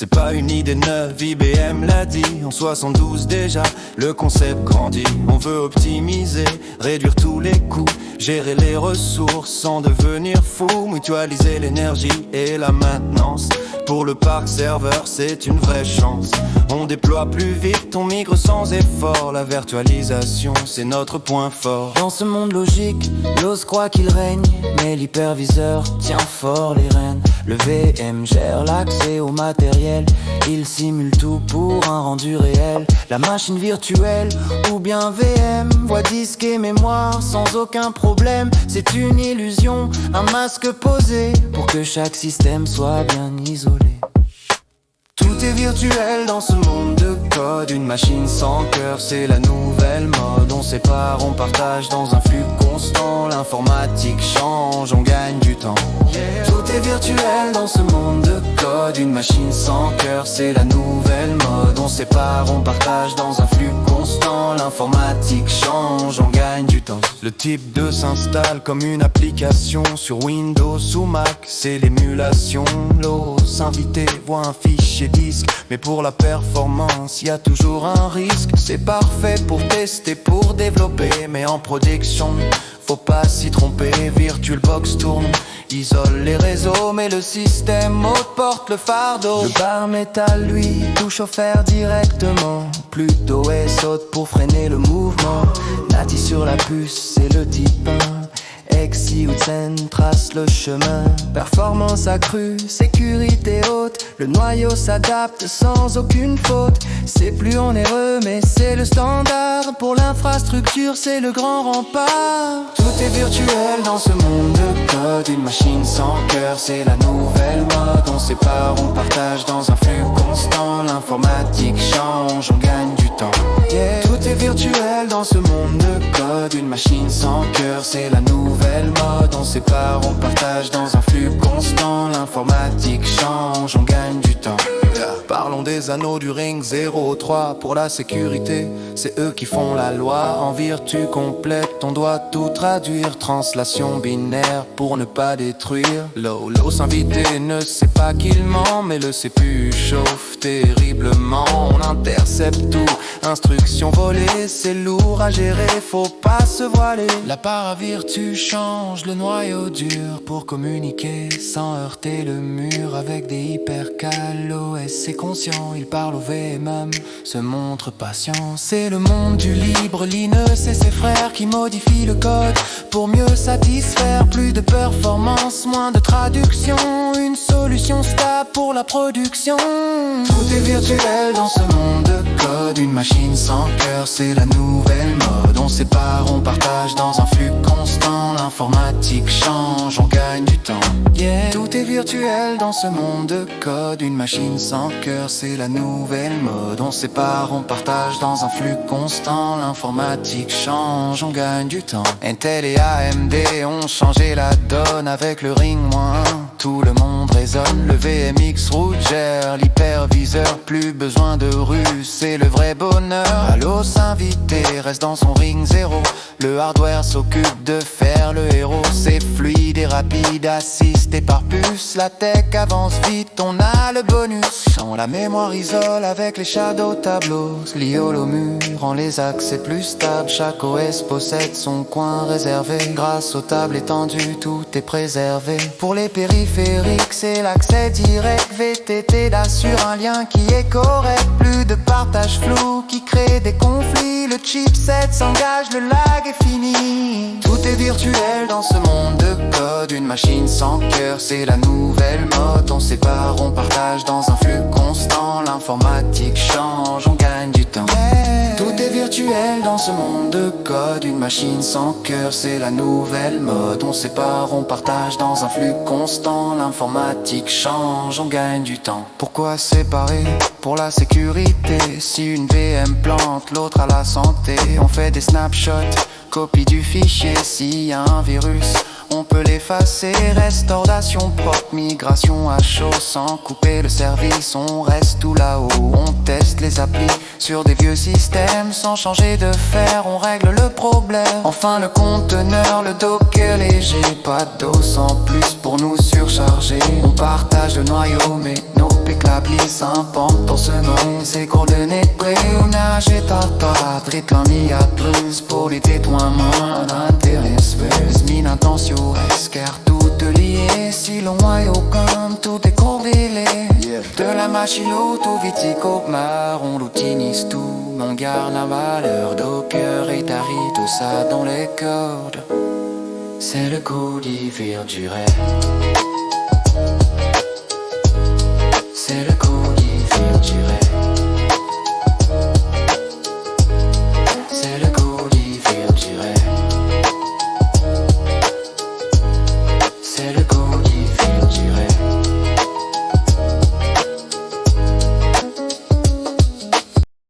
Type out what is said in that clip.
C'est pas une idée neuve, IBM l'a dit en 72 déjà, le concept grandit. On veut optimiser, réduire tous les coûts, gérer les ressources sans devenir fou, mutualiser l'énergie et la maintenance. Pour le parc serveur, c'est une vraie chance. On déploie plus vite, on migre sans effort. La virtualisation, c'est notre point fort. Dans ce monde logique, l'os croit qu'il règne, mais l'hyperviseur tient fort les rênes. Le VM gère l'accès au matériel, il simule tout pour un rendu réel. La machine virtuelle ou bien VM, voix disque et mémoire sans aucun problème. C'est une illusion, un masque posé pour que chaque système soit bien isolé. Tout est virtuel dans ce monde de code. Une machine sans cœur, c'est la nouvelle mode. On sépare, on partage dans un flux constant. L'informatique change, on gagne du temps. Tout est virtuel dans ce monde de code. Une machine sans cœur, c'est la nouvelle mode. On sépare, on partage dans un flux constant. L'informatique change, on gagne du temps. Le type 2 s'installe comme une application sur Windows ou Mac, c'est l'émulation. L'os invité voit un fichier disque, mais pour la performance, y a toujours un risque. C'est parfait pour tester, pour développer, mais en production, faut pas s'y tromper. VirtualBox tourne, isole les réseaux, mais le système haute porte le fardeau. Le bar métal, lui, touche au fer directement. Plutôt et saute pour freiner le mouvement. Nati sur la puce, c'est le type 1. Exi ou Zen trace le chemin. Performance accrue, sécurité haute. Le noyau s'adapte sans aucune faute. C'est plus onéreux mais c'est le standard. Pour l'infrastructure c'est le grand rempart. Tout est virtuel dans ce monde de code. Une machine sans cœur, c'est la nouvelle mode. On sépare, on partage dans un flux constant. L'informatique change, on gagne du temps. Tout est virtuel dans ce monde de code. Une machine sans cœur, c'est la nouvelle mode. On sépare, on partage dans un flux constant. L'informatique change, on gagne du temps. Parlons des anneaux du ring 03. Pour la sécurité, c'est eux qui font la loi. En vertu complète, on doit tout traduire. Translation binaire pour ne pas détruire. L'os invité ne sait pas qu'il ment, mais le CPU chauffe terriblement. On intercepte tout, instruction volée. C'est lourd à gérer, faut pas se voiler. La paravirtu change le noyau dur pour communiquer sans heurter le mur. Avec des hypercales, OS est conscient, il parle au VM, se montre patient. C'est le monde du libre, Linus et ses frères qui modifient le code pour mieux satisfaire. Plus de performance, moins de traduction. Une solution stable pour la production. Tout est virtuel dans ce monde de code. Une machine sans cœur, c'est la nouvelle mode. On sépare, on partage dans un flux constant. L'informatique change, on gagne du temps. Tout est virtuel dans ce monde de code. Une machine sans cœur, c'est la nouvelle mode. On sépare, on partage dans un flux constant. L'informatique change, on gagne du temps. Intel et AMD ont changé la donne. Avec le Ring -1, tout le monde résonne. Le VMX Rouger, l'hyperviseur, plus besoin de rue, c'est le vrai bonheur. L'os invité reste dans son Ring 0. Le hardware s'occupe de faire le héros. C'est fluide et rapide, assisté par puce. La tech avance vite, on a le bonus. On la mémoire isole avec les shadow tableaux. L'IOL au mur rend les accès plus stables. Chaque OS possède son coin réservé. Grâce aux tables étendues, tout est préservé. Pour les périphériques, c'est l'accès direct. VTT assure un lien qui est correct. Plus de partage flou qui crée des conflits. Le chipset s'engage, le lag est fini. Tout est virtuel dans ce monde de code. Une machine sans cœur, c'est la nouvelle mode. On sépare, on partage dans un flux constant. L'informatique change, on gagne du temps. Tout est virtuel dans ce monde de code. Une machine sans cœur, c'est la nouvelle mode. On sépare, on partage dans un flux constant. L'informatique change, on gagne du temps. Pourquoi séparer? Pour la sécurité. Si une VM plante, l'autre a la santé. On fait des snapshots, copie du fichier. S'il y a un virus, on peut l'effacer. Restauration propre, migration à chaud. Sans couper le service, on reste tout là-haut. On teste les applis sur des vieux systèmes. Sans changer de fer, on règle le problème. Enfin le conteneur, le Docker léger. Pas d'os en plus pour nous surcharger. On partage le noyau mais nos Piclablis important ce nom, c'est coordonnées près ou nage et tartare. Tritlamia plus pour les tétoiements d'intérêt. Mine intention, car tout lié, si l'on a aucun, tout est corrélé. De la machilo, tout vitico, on l'outinise tout. On garde un malheur d'opieur et tari, tout ça dans les cordes. C'est le coup d'hiver du rêve. C'est le